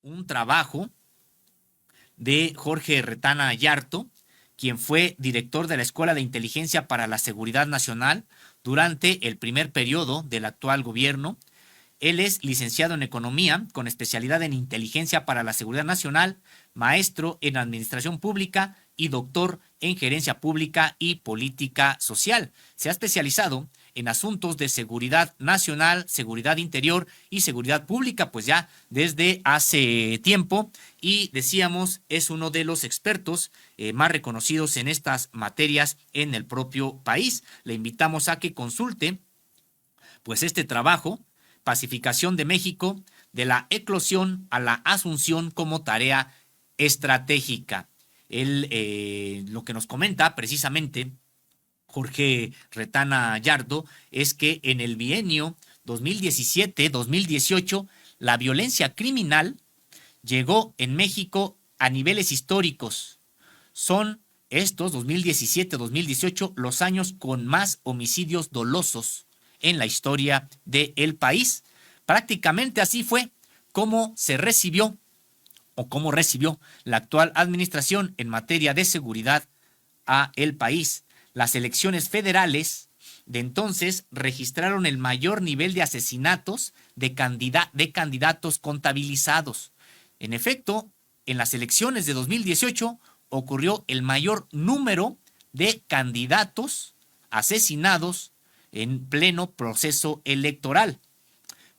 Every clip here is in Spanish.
un trabajo de Jorge Retana Yarto, quien fue director de la Escuela de Inteligencia para la Seguridad Nacional durante el primer periodo del actual gobierno. Él es licenciado en Economía, con especialidad en Inteligencia para la Seguridad Nacional, maestro en Administración Pública y doctor en Gerencia Pública y Política Social. Se ha especializado en asuntos de seguridad nacional, seguridad interior y seguridad pública, pues ya desde hace tiempo, y decíamos, es uno de los expertos más reconocidos en estas materias en el propio país. Le invitamos a que consulte pues este trabajo, Pacificación de México, de la eclosión a la asunción como tarea estratégica. Lo que nos comenta precisamente Jorge Retana Yarto es que en el bienio 2017-2018 la violencia criminal llegó en México a niveles históricos. Son estos 2017-2018 los años con más homicidios dolosos en la historia del país. Prácticamente así fue como se recibió o cómo recibió la actual administración en materia de seguridad a el país. Las elecciones federales de entonces registraron el mayor nivel de asesinatos de candidatos contabilizados. En efecto, en las elecciones de 2018 ocurrió el mayor número de candidatos asesinados en pleno proceso electoral.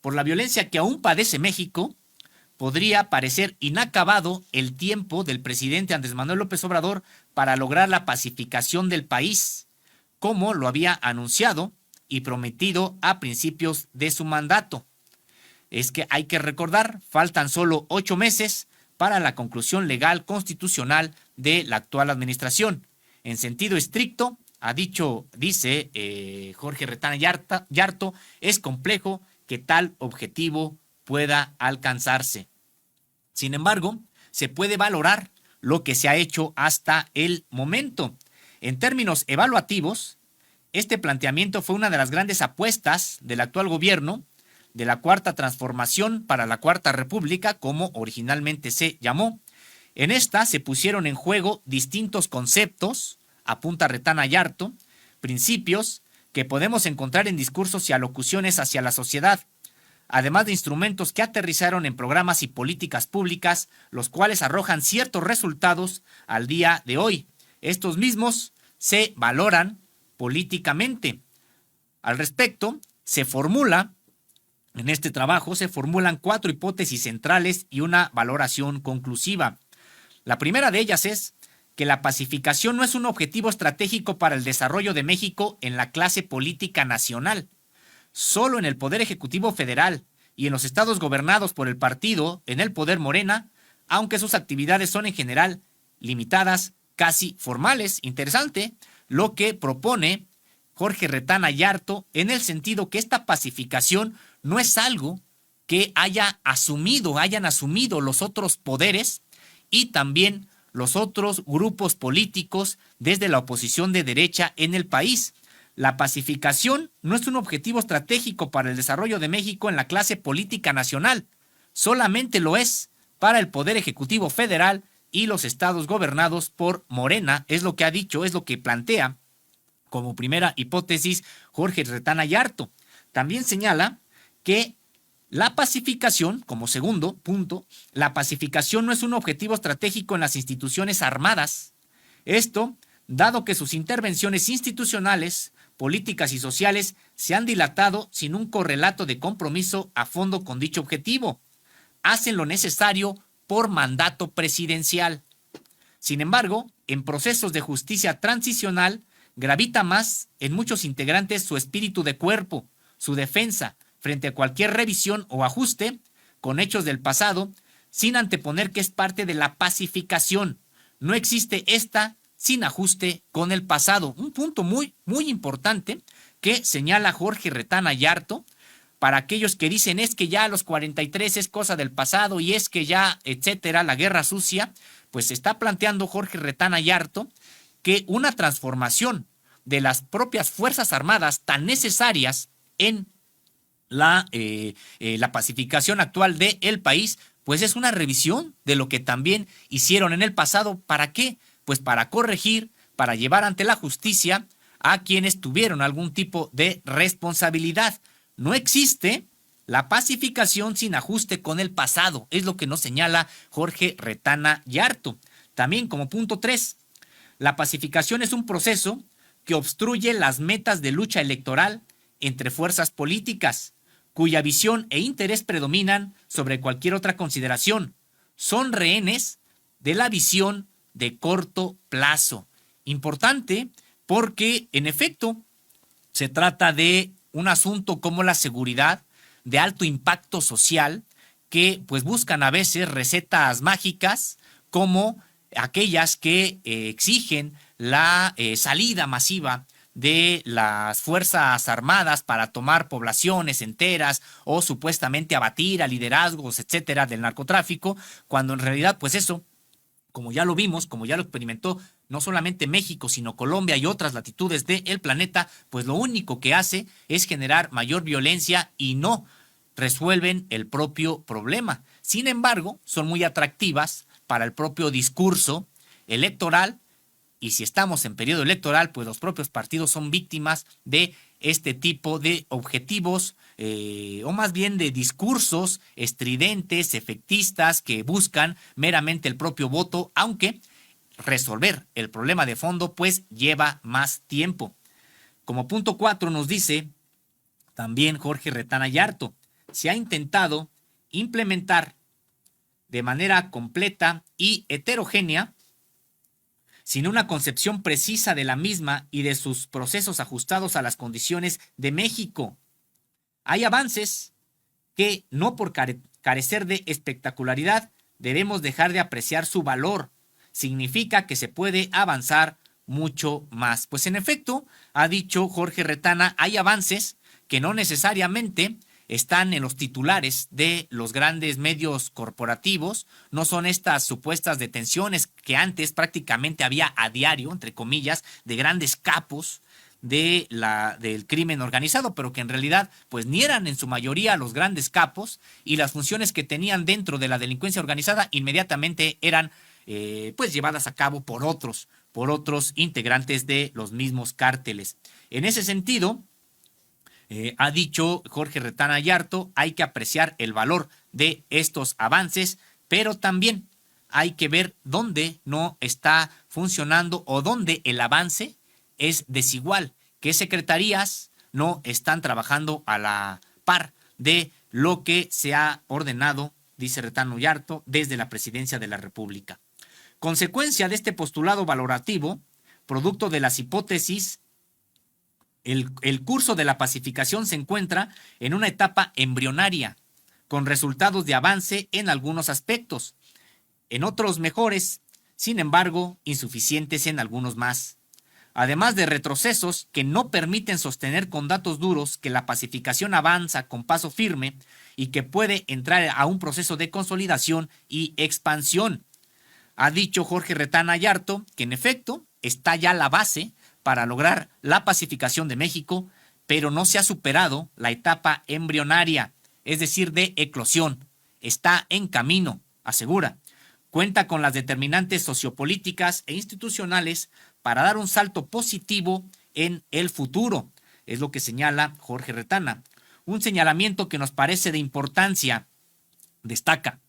Por la violencia que aún padece México, podría parecer inacabado el tiempo del presidente Andrés Manuel López Obrador para lograr la pacificación del país, como lo había anunciado y prometido a principios de su mandato. Es que hay que recordar, faltan solo 8 meses para la conclusión legal constitucional de la actual administración. En sentido estricto, dice Jorge Retana Yarto, es complejo que tal objetivo pueda alcanzarse. Sin embargo, se puede valorar lo que se ha hecho hasta el momento. En términos evaluativos, este planteamiento fue una de las grandes apuestas del actual gobierno de la Cuarta Transformación para la Cuarta República, como originalmente se llamó. En esta se pusieron en juego distintos conceptos, apunta Retana Yarto, principios que podemos encontrar en discursos y alocuciones hacia la sociedad, además de instrumentos que aterrizaron en programas y políticas públicas, los cuales arrojan ciertos resultados al día de hoy. Estos mismos se valoran políticamente. Al respecto, en este trabajo se formulan 4 hipótesis centrales y una valoración conclusiva. La primera de ellas es que la pacificación no es un objetivo estratégico para el desarrollo de México en la clase política nacional. Solo en el Poder Ejecutivo Federal y en los estados gobernados por el partido en el poder Morena, aunque sus actividades son en general limitadas, casi formales. Interesante lo que propone Jorge Retana Yarto, en el sentido que esta pacificación no es algo que hayan asumido los otros poderes y también los otros grupos políticos desde la oposición de derecha en el país. La pacificación no es un objetivo estratégico para el desarrollo de México en la clase política nacional, solamente lo es para el Poder Ejecutivo Federal y los estados gobernados por Morena, es lo que ha dicho, es lo que plantea como primera hipótesis Jorge Retana Yarto. También señala que la pacificación, como segundo punto, la pacificación no es un objetivo estratégico en las instituciones armadas. Esto, dado que sus intervenciones institucionales, políticas y sociales se han dilatado sin un correlato de compromiso a fondo con dicho objetivo. Hacen lo necesario por mandato presidencial. Sin embargo, en procesos de justicia transicional, gravita más en muchos integrantes su espíritu de cuerpo, su defensa, frente a cualquier revisión o ajuste con hechos del pasado, sin anteponer que es parte de la pacificación. No existe esta sin ajuste con el pasado. Un punto muy, muy importante que señala Jorge Retana Yarto para aquellos que dicen es que ya los 43 es cosa del pasado y es que ya, etcétera, la guerra sucia, pues está planteando Jorge Retana Yarto que una transformación de las propias Fuerzas Armadas tan necesarias en la pacificación actual del país pues es una revisión de lo que también hicieron en el pasado. ¿Para qué? Pues para corregir, para llevar ante la justicia a quienes tuvieron algún tipo de responsabilidad. No existe la pacificación sin ajuste con el pasado, es lo que nos señala Jorge Retana Yarto. También como punto 3, la pacificación es un proceso que obstruye las metas de lucha electoral entre fuerzas políticas, cuya visión e interés predominan sobre cualquier otra consideración. Son rehenes de la visión de corto plazo. Importante porque, en efecto, se trata de un asunto como la seguridad de alto impacto social que pues buscan a veces recetas mágicas como aquellas que exigen la salida masiva de las Fuerzas Armadas para tomar poblaciones enteras o supuestamente abatir a liderazgos, etcétera, del narcotráfico, cuando en realidad pues eso, como ya lo vimos, como ya lo experimentó no solamente México, sino Colombia y otras latitudes del planeta, pues lo único que hace es generar mayor violencia y no resuelven el propio problema. Sin embargo, son muy atractivas para el propio discurso electoral, y si estamos en periodo electoral, pues los propios partidos son víctimas de este tipo de objetivos o más bien de discursos estridentes, efectistas, que buscan meramente el propio voto, aunque resolver el problema de fondo pues lleva más tiempo. Como punto 4 nos dice también Jorge Retana Yarto, se ha intentado implementar de manera completa y heterogénea, sin una concepción precisa de la misma y de sus procesos ajustados a las condiciones de México. Hay avances que, no por carecer de espectacularidad, debemos dejar de apreciar su valor. Significa que se puede avanzar mucho más. Pues en efecto, ha dicho Jorge Retana, hay avances que no necesariamente están en los titulares de los grandes medios corporativos, no son estas supuestas detenciones que antes prácticamente había a diario, entre comillas, de grandes capos del crimen organizado, pero que en realidad pues ni eran en su mayoría los grandes capos, y las funciones que tenían dentro de la delincuencia organizada inmediatamente eran pues llevadas a cabo por otros integrantes de los mismos cárteles. En ese sentido, ha dicho Jorge Retana Yarto, hay que apreciar el valor de estos avances, pero también hay que ver dónde no está funcionando o dónde el avance es desigual, qué secretarías no están trabajando a la par de lo que se ha ordenado, dice Retana Yarto, desde la Presidencia de la República. Consecuencia de este postulado valorativo, producto de las hipótesis, el curso de la pacificación se encuentra en una etapa embrionaria, con resultados de avance en algunos aspectos, en otros mejores, sin embargo, insuficientes en algunos más. Además de retrocesos que no permiten sostener con datos duros que la pacificación avanza con paso firme y que puede entrar a un proceso de consolidación y expansión. Ha dicho Jorge Retana Yarto que en efecto está ya la base para lograr la pacificación de México, pero no se ha superado la etapa embrionaria, es decir, de eclosión. Está en camino, asegura. Cuenta con las determinantes sociopolíticas e institucionales para dar un salto positivo en el futuro, es lo que señala Jorge Retana. Un señalamiento que nos parece de importancia. Destaca: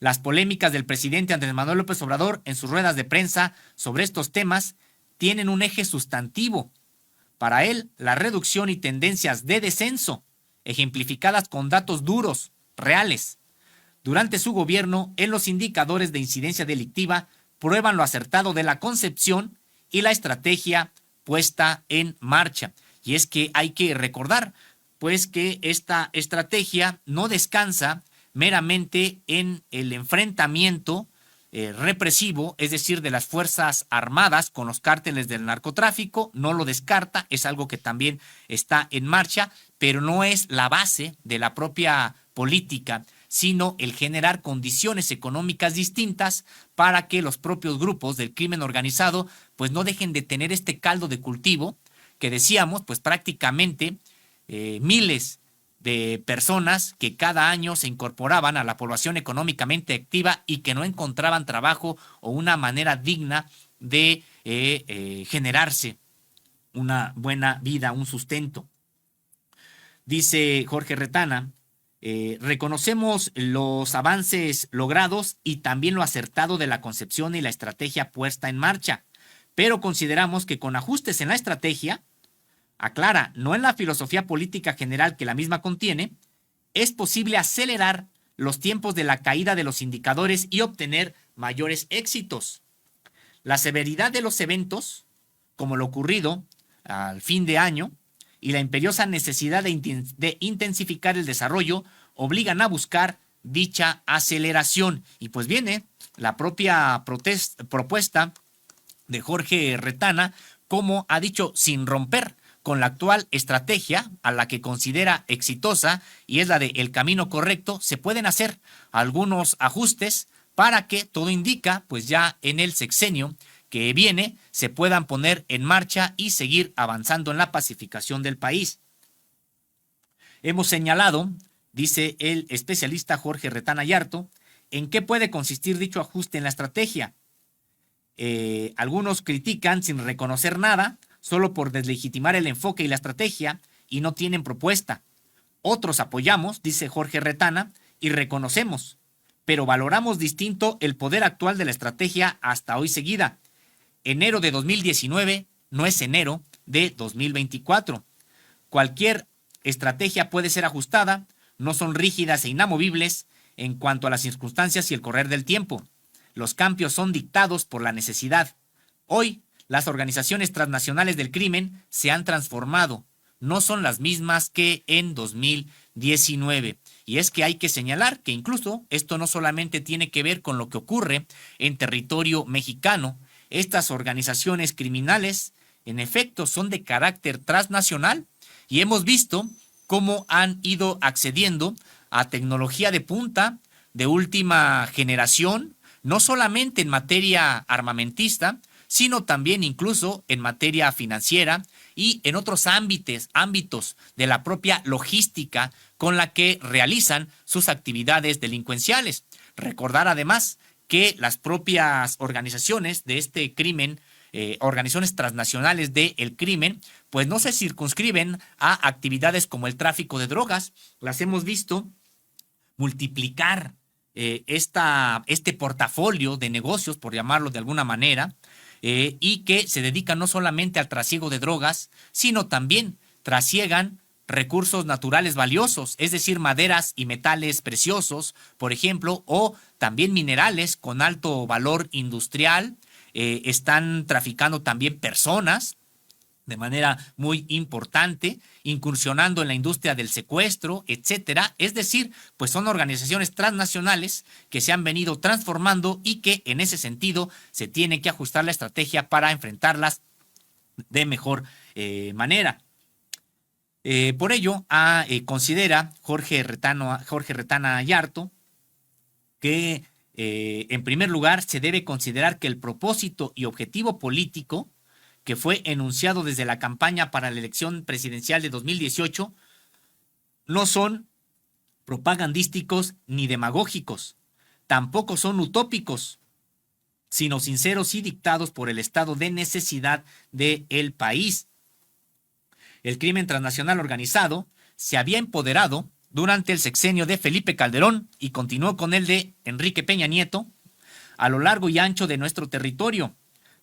las polémicas del presidente Andrés Manuel López Obrador en sus ruedas de prensa sobre estos temas tienen un eje sustantivo. Para él, la reducción y tendencias de descenso, ejemplificadas con datos duros, reales, durante su gobierno en los indicadores de incidencia delictiva, prueban lo acertado de la concepción y la estrategia puesta en marcha. Y es que hay que recordar, pues, que esta estrategia no descansa meramente en el enfrentamiento represivo, es decir, de las Fuerzas Armadas con los cárteles del narcotráfico, no lo descarta, es algo que también está en marcha, pero no es la base de la propia política, sino el generar condiciones económicas distintas para que los propios grupos del crimen organizado pues no dejen de tener este caldo de cultivo que decíamos, pues prácticamente miles de personas que cada año se incorporaban a la población económicamente activa y que no encontraban trabajo o una manera digna de generarse una buena vida, un sustento. Dice Jorge Retana, reconocemos los avances logrados y también lo acertado de la concepción y la estrategia puesta en marcha, pero consideramos que con ajustes en la estrategia, aclara, no en la filosofía política general que la misma contiene, es posible acelerar los tiempos de la caída de los indicadores y obtener mayores éxitos. La severidad de los eventos, como lo ocurrido al fin de año, y la imperiosa necesidad de intensificar el desarrollo obligan a buscar dicha aceleración. Y pues viene la propia propuesta de Jorge Retana, como ha dicho, sin romper con la actual estrategia a la que considera exitosa y es la de el camino correcto, se pueden hacer algunos ajustes para que todo indica, pues ya en el sexenio que viene, se puedan poner en marcha y seguir avanzando en la pacificación del país. Hemos señalado, dice el especialista Jorge Retana Yarto, en qué puede consistir dicho ajuste en la estrategia. Algunos critican sin reconocer nada, solo por deslegitimar el enfoque y la estrategia, y no tienen propuesta. Otros apoyamos, dice Jorge Retana, y reconocemos, pero valoramos distinto el poder actual de la estrategia hasta hoy seguida. Enero de 2019 no es enero de 2024. Cualquier estrategia puede ser ajustada, no son rígidas e inamovibles en cuanto a las circunstancias y el correr del tiempo. Los cambios son dictados por la necesidad. Hoy, las organizaciones transnacionales del crimen se han transformado, no son las mismas que en 2019. Y es que hay que señalar que incluso esto no solamente tiene que ver con lo que ocurre en territorio mexicano. Estas organizaciones criminales, en efecto, son de carácter transnacional y hemos visto cómo han ido accediendo a tecnología de punta, de última generación, no solamente en materia armamentista, sino también incluso en materia financiera y en otros ámbitos de la propia logística con la que realizan sus actividades delincuenciales. Recordar además que las propias organizaciones de este crimen, organizaciones transnacionales del crimen, pues no se circunscriben a actividades como el tráfico de drogas. Las hemos visto multiplicar este portafolio de negocios, por llamarlo de alguna manera, y que se dedican no solamente al trasiego de drogas, sino también trasiegan recursos naturales valiosos, es decir, maderas y metales preciosos, por ejemplo, o también minerales con alto valor industrial. Están traficando también personas de manera muy importante, incursionando en la industria del secuestro, etcétera. Es decir, pues son organizaciones transnacionales que se han venido transformando y que en ese sentido se tiene que ajustar la estrategia para enfrentarlas de mejor manera. Por ello, considera Jorge Retana Yarto que, en primer lugar, se debe considerar que el propósito y objetivo político que fue enunciado desde la campaña para la elección presidencial de 2018 no son propagandísticos ni demagógicos, tampoco son utópicos, sino sinceros y dictados por el estado de necesidad del país. El crimen transnacional organizado se había empoderado durante el sexenio de Felipe Calderón y continuó con el de Enrique Peña Nieto a lo largo y ancho de nuestro territorio.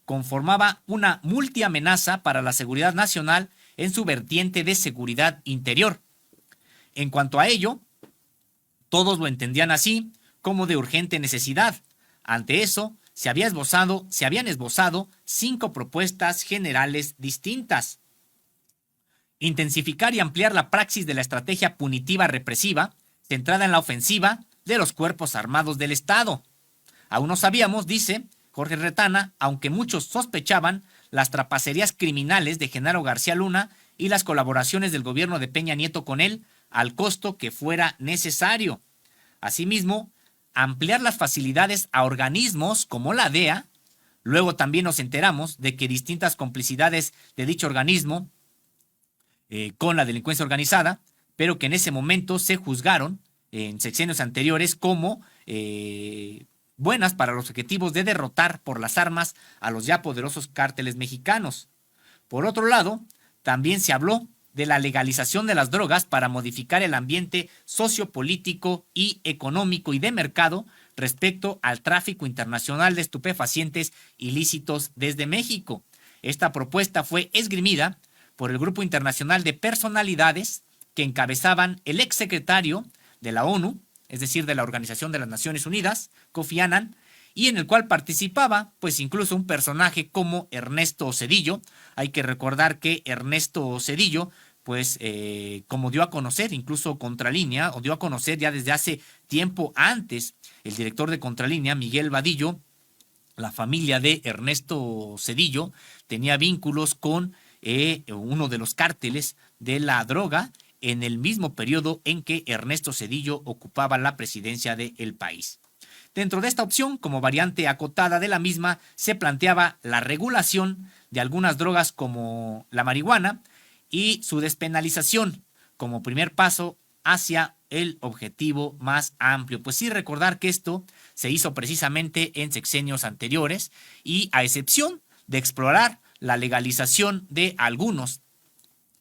Conformaba una multiamenaza para la seguridad nacional en su vertiente de seguridad interior. En cuanto a ello, todos lo entendían así, como de urgente necesidad. Ante eso, se habían esbozado 5 propuestas generales distintas. Intensificar y ampliar la praxis de la estrategia punitiva represiva, centrada en la ofensiva de los cuerpos armados del Estado. Aún no sabíamos, dice Jorge Retana, aunque muchos sospechaban, las trapacerías criminales de Genaro García Luna y las colaboraciones del gobierno de Peña Nieto con él, al costo que fuera necesario. Asimismo, ampliar las facilidades a organismos como la DEA. Luego también nos enteramos de que distintas complicidades de dicho organismo con la delincuencia organizada pero que en ese momento se juzgaron en sexenios anteriores como buenas para los objetivos de derrotar por las armas a los ya poderosos cárteles mexicanos. Por otro lado, también se habló de la legalización de las drogas para modificar el ambiente sociopolítico y económico y de mercado respecto al tráfico internacional de estupefacientes ilícitos desde México. Esta propuesta fue esgrimida por el Grupo Internacional de Personalidades que encabezaban el exsecretario de la ONU, es decir, de la Organización de las Naciones Unidas, Kofi Annan, y en el cual participaba pues incluso un personaje como Ernesto Zedillo. Hay que recordar que Ernesto Zedillo pues como dio a conocer incluso Contralínea, o dio a conocer ya desde hace tiempo antes el director de Contralínea, Miguel Vadillo, la familia de Ernesto Zedillo tenía vínculos con uno de los cárteles de la droga en el mismo periodo en que Ernesto Zedillo ocupaba la presidencia del país. Dentro de esta opción, como variante acotada de la misma, se planteaba la regulación de algunas drogas como la marihuana y su despenalización como primer paso hacia el objetivo más amplio. Pues sí, recordar que esto se hizo precisamente en sexenios anteriores y a excepción de explorar la legalización de algunos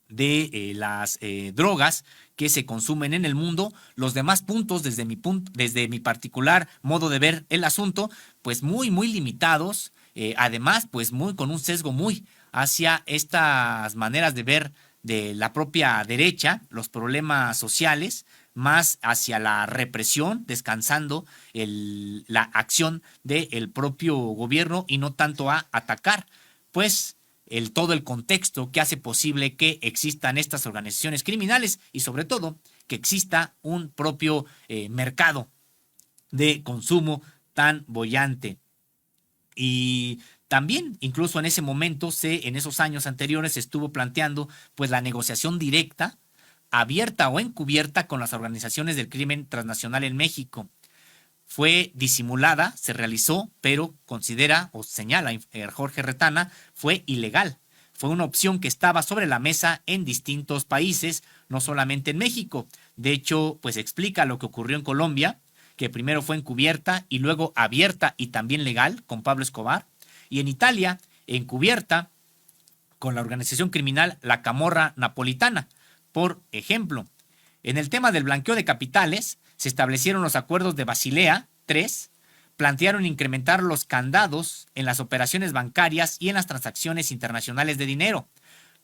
de las drogas que se consumen en el mundo, los demás puntos desde mi particular modo de ver el asunto, pues muy limitados, además pues muy con un sesgo muy hacia estas maneras de ver de la propia derecha, los problemas sociales, más hacia la represión, descansando la acción del propio gobierno y no tanto a atacar, pues todo el contexto que hace posible que existan estas organizaciones criminales y sobre todo que exista un propio mercado de consumo tan boyante. Y también, incluso en ese momento, en esos años anteriores, se estuvo planteando pues la negociación directa, abierta o encubierta con las organizaciones del crimen transnacional en México. Fue disimulada, se realizó, pero considera o señala Jorge Retana, fue ilegal. Fue una opción que estaba sobre la mesa en distintos países, no solamente en México. De hecho, pues explica lo que ocurrió en Colombia, que primero fue encubierta y luego abierta y también legal con Pablo Escobar. Y en Italia, encubierta con la organización criminal La Camorra Napolitana. Por ejemplo, en el tema del blanqueo de capitales, se establecieron los acuerdos de Basilea III, plantearon incrementar los candados en las operaciones bancarias y en las transacciones internacionales de dinero,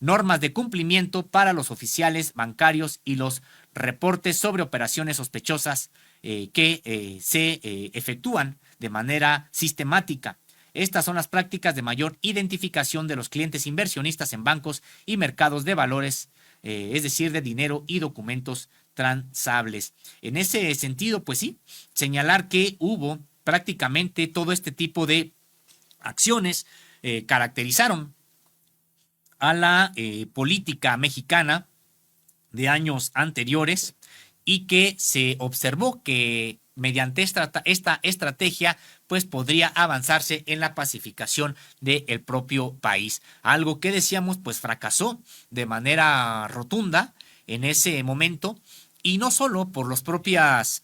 normas de cumplimiento para los oficiales bancarios y los reportes sobre operaciones sospechosas que se efectúan de manera sistemática. Estas son las prácticas de mayor identificación de los clientes inversionistas en bancos y mercados de valores, es decir, de dinero y documentos transables. En ese sentido, pues sí, señalar que hubo prácticamente todo este tipo de acciones caracterizaron a la política mexicana de años anteriores y que se observó que mediante esta estrategia pues podría avanzarse en la pacificación del propio país. Algo que decíamos pues fracasó de manera rotunda en ese momento y no solo por los propios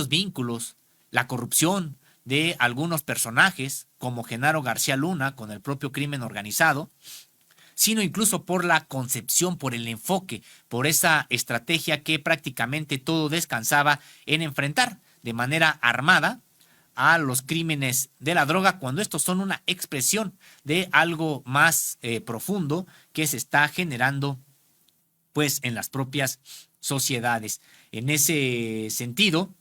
vínculos, la corrupción de algunos personajes como Genaro García Luna con el propio crimen organizado, sino incluso por la concepción, por el enfoque, por esa estrategia que prácticamente todo descansaba en enfrentar de manera armada a los crímenes de la droga, cuando estos son una expresión de algo más profundo que se está generando pues en las propias sociedades. En ese sentido,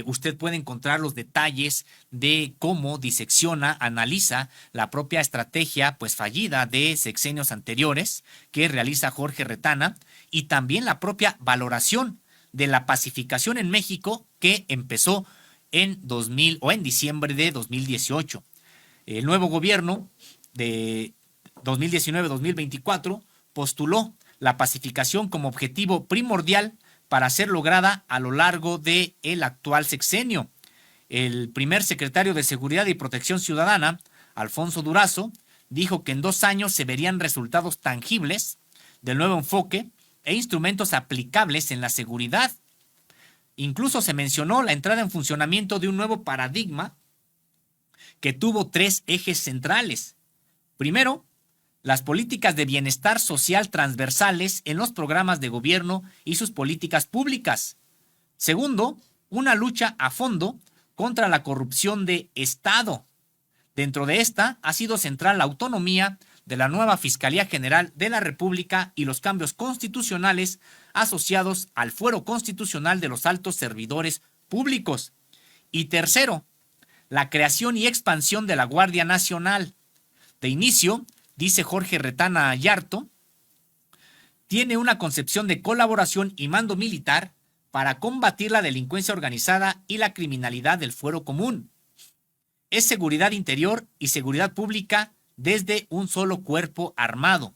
usted puede encontrar los detalles de cómo disecciona, analiza la propia estrategia pues fallida de sexenios anteriores que realiza Jorge Retana y también la propia valoración de la pacificación en México que empezó en diciembre de 2018. El nuevo gobierno de 2019-2024 postuló la pacificación como objetivo primordial para ser lograda a lo largo del actual sexenio. El primer secretario de Seguridad y Protección Ciudadana, Alfonso Durazo, dijo que en 2 años se verían resultados tangibles del nuevo enfoque e instrumentos aplicables en la seguridad. Incluso se mencionó la entrada en funcionamiento de un nuevo paradigma que tuvo 3 ejes centrales. Primero, las políticas de bienestar social transversales en los programas de gobierno y sus políticas públicas. Segundo, una lucha a fondo contra la corrupción de Estado. Dentro de esta ha sido central la autonomía de la nueva Fiscalía General de la República y los cambios constitucionales asociados al fuero constitucional de los altos servidores públicos. Y tercero, la creación y expansión de la Guardia Nacional. De inicio, dice Jorge Retana Yarto, tiene una concepción de colaboración y mando militar para combatir la delincuencia organizada y la criminalidad del fuero común. Es seguridad interior y seguridad pública desde un solo cuerpo armado.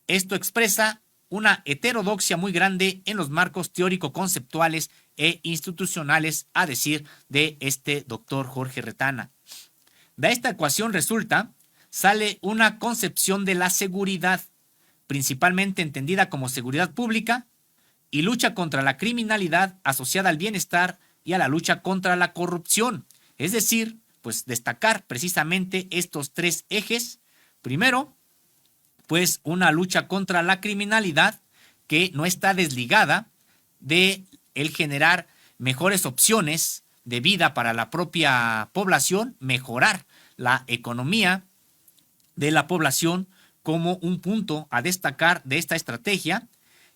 Esto expresa una heterodoxia muy grande en los marcos teórico-conceptuales e institucionales, a decir de este doctor Jorge Retana. De esta ecuación sale una concepción de la seguridad, principalmente entendida como seguridad pública, y lucha contra la criminalidad asociada al bienestar y a la lucha contra la corrupción. Es decir, pues destacar precisamente estos 3 ejes. Primero, pues una lucha contra la criminalidad que no está desligada de el generar mejores opciones de vida para la propia población, mejorar la economía de la población como un punto a destacar de esta estrategia.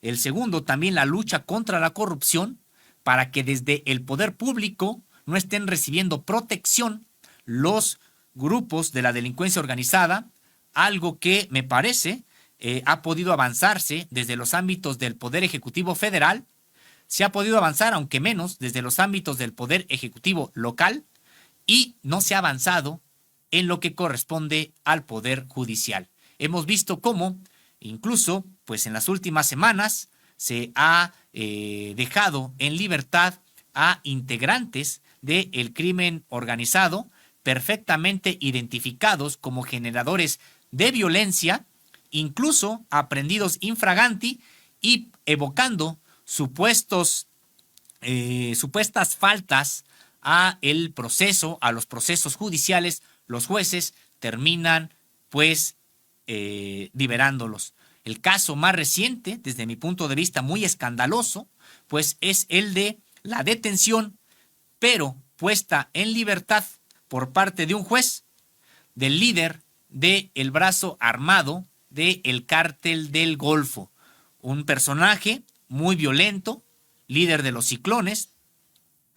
El segundo, también la lucha contra la corrupción, para que desde el poder público no estén recibiendo protección los grupos de la delincuencia organizada, algo que me parece ha podido avanzarse desde los ámbitos del Poder Ejecutivo Federal, se ha podido avanzar, aunque menos, desde los ámbitos del Poder Ejecutivo local, y no se ha avanzado en lo que corresponde al Poder Judicial. Hemos visto cómo, incluso, pues en las últimas semanas, se ha dejado en libertad a integrantes del crimen organizado, perfectamente identificados como generadores de violencia, incluso aprehendidos infraganti y evocando supuestas faltas a el proceso, a los procesos judiciales. Los jueces terminan pues liberándolos. El caso más reciente, desde mi punto de vista muy escandaloso, pues es el de la detención, pero puesta en libertad por parte de un juez, del líder del brazo armado del Cártel del Golfo, un personaje muy violento, líder de los Ciclones,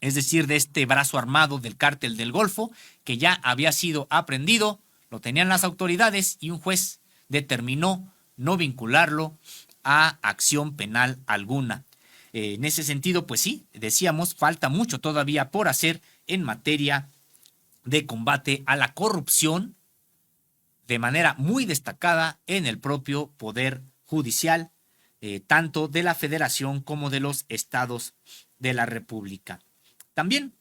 es decir, de este brazo armado del Cártel del Golfo, que ya había sido aprehendido, lo tenían las autoridades y un juez determinó no vincularlo a acción penal alguna. En ese sentido, pues sí, decíamos, falta mucho todavía por hacer en materia de combate a la corrupción, de manera muy destacada en el propio Poder Judicial, tanto de la Federación como de los estados de la República. También,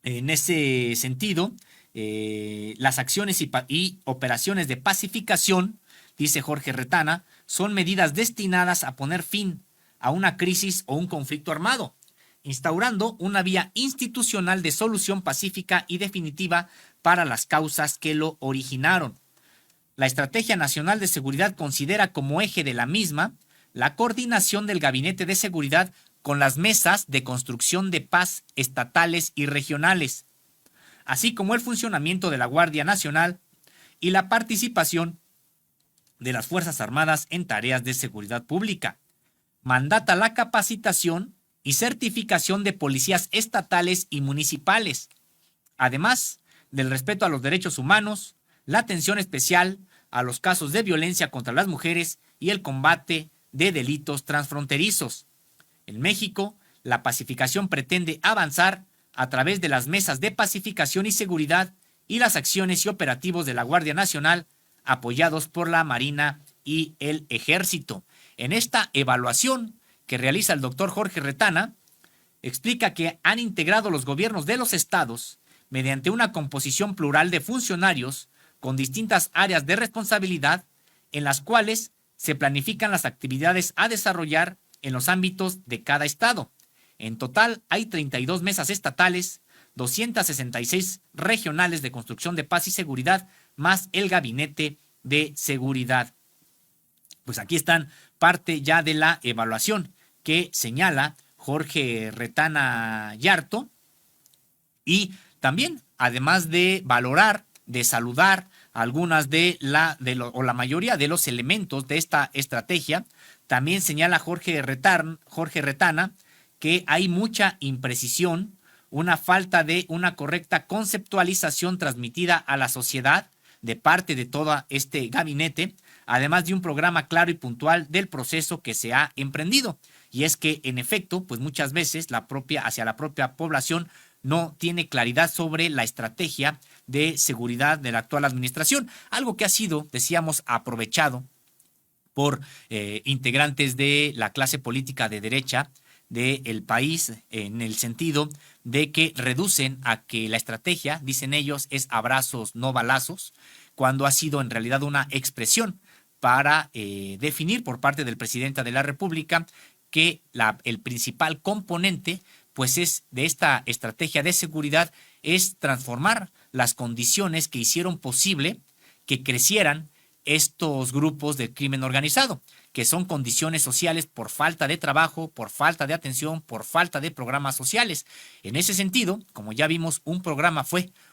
en ese sentido, las acciones y operaciones de pacificación, dice Jorge Retana, son medidas destinadas a poner fin a una crisis o un conflicto armado, instaurando una vía institucional de solución pacífica y definitiva para las causas que lo originaron. La Estrategia Nacional de Seguridad considera como eje de la misma la coordinación del Gabinete de Seguridad con las mesas de construcción de paz estatales y regionales, así como el funcionamiento de la Guardia Nacional y la participación de las Fuerzas Armadas en tareas de seguridad pública. Mandata la capacitación y certificación de policías estatales y municipales, además del respeto a los derechos humanos, la atención especial a los casos de violencia contra las mujeres y el combate de delitos transfronterizos. En México, la pacificación pretende avanzar a través de las mesas de pacificación y seguridad y las acciones y operativos de la Guardia Nacional, apoyados por la Marina y el Ejército. En esta evaluación que realiza el doctor Jorge Retana, explica que han integrado los gobiernos de los estados mediante una composición plural de funcionarios con distintas áreas de responsabilidad, en las cuales se planifican las actividades a desarrollar en los ámbitos de cada estado. En total hay 32 mesas estatales, 266 regionales de construcción de paz y seguridad, más el gabinete de seguridad. Pues aquí están parte ya de la evaluación que señala Jorge Retana Yarto, y también, además de valorar, de saludar algunas o la mayoría de los elementos de esta estrategia, también señala Jorge Retana que hay mucha imprecisión, una falta de una correcta conceptualización transmitida a la sociedad de parte de todo este gabinete, además de un programa claro y puntual del proceso que se ha emprendido. Y es que, en efecto, pues muchas veces hacia la propia población no tiene claridad sobre la estrategia de seguridad de la actual administración, algo que ha sido, decíamos, aprovechado por integrantes de la clase política de derecha del país, en el sentido de que reducen a que la estrategia, dicen ellos, es abrazos, no balazos, cuando ha sido en realidad una expresión para definir por parte del presidente de la República que el principal componente pues es de esta estrategia de seguridad es transformar las condiciones que hicieron posible que crecieran estos grupos del crimen organizado, que son condiciones sociales por falta de trabajo, por falta de atención, por falta de programas sociales. En ese sentido, como ya vimos, un programa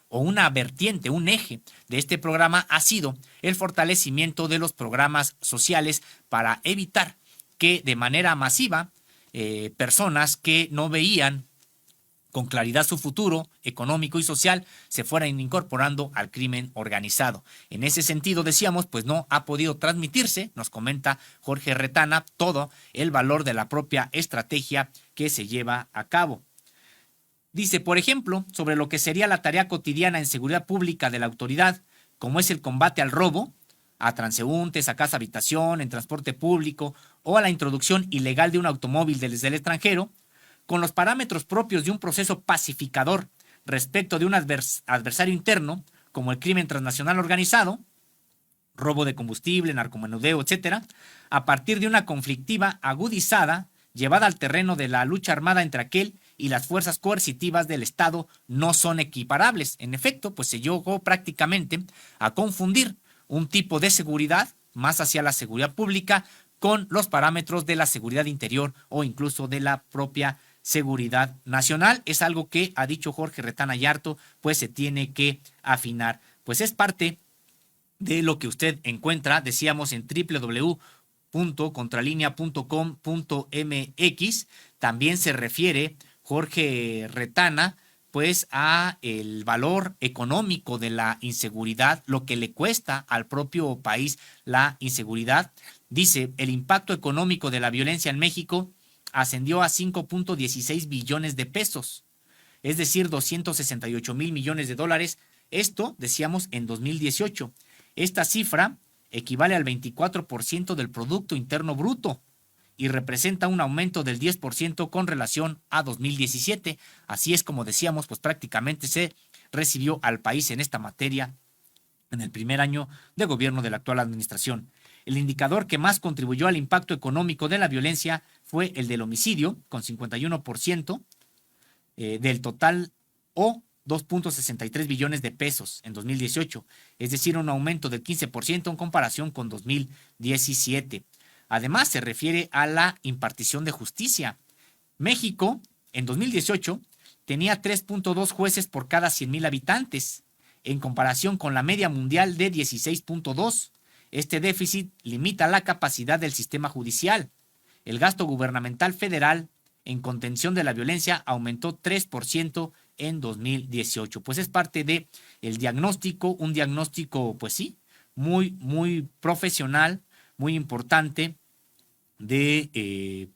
o una vertiente, un eje de este programa ha sido el fortalecimiento de los programas sociales para evitar que de manera masiva personas que no veían con claridad su futuro económico y social se fueran incorporando al crimen organizado. En ese sentido, decíamos, pues no ha podido transmitirse, nos comenta Jorge Retana, todo el valor de la propia estrategia que se lleva a cabo. Dice, por ejemplo, sobre lo que sería la tarea cotidiana en seguridad pública de la autoridad, como es el combate al robo, a transeúntes, a casa habitación, en transporte público o a la introducción ilegal de un automóvil desde el extranjero, con los parámetros propios de un proceso pacificador respecto de un adversario interno, como el crimen transnacional organizado, robo de combustible, narcomenudeo, etcétera, a partir de una conflictiva agudizada llevada al terreno de la lucha armada entre aquel y las fuerzas coercitivas del Estado no son equiparables. En efecto, pues se llegó prácticamente a confundir un tipo de seguridad más hacia la seguridad pública con los parámetros de la seguridad interior o incluso de la propia seguridad nacional. Es algo que ha dicho Jorge Retana Yarto, pues se tiene que afinar. Pues es parte de lo que usted encuentra, decíamos, en www.contralinea.com.mx. También se refiere Jorge Retana pues a el valor económico de la inseguridad, lo que le cuesta al propio país la inseguridad. Dice, el impacto económico de la violencia en México ascendió a 5.16 billones de pesos, es decir, 268,000 millones de dólares. Esto, decíamos, en 2018. Esta cifra equivale al 24% del Producto Interno Bruto y representa un aumento del 10% con relación a 2017. Así es como decíamos, pues prácticamente se recibió al país en esta materia en el primer año de gobierno de la actual administración. El indicador que más contribuyó al impacto económico de la violencia fue el del homicidio, con 51% del total, o 2.63 billones de pesos en 2018, es decir, un aumento del 15% en comparación con 2017. Además, se refiere a la impartición de justicia. México, en 2018, tenía 3.2 jueces por cada 100,000 habitantes, en comparación con la media mundial de 16.2. Este déficit limita la capacidad del sistema judicial. El gasto gubernamental federal en contención de la violencia aumentó 3% en 2018. Pues es parte de el diagnóstico, un diagnóstico, pues sí, muy, muy profesional, muy importante de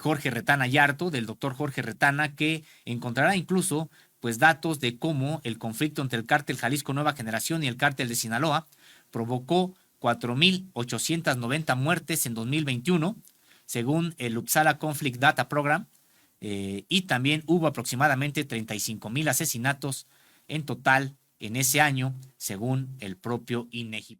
Jorge Retana Yarto, del doctor Jorge Retana, que encontrará incluso pues datos de cómo el conflicto entre el cártel Jalisco Nueva Generación y el cártel de Sinaloa provocó 4,890 muertes en 2021, según el Uppsala Conflict Data Program, y también hubo aproximadamente 35,000 asesinatos en total en ese año, según el propio INEGI.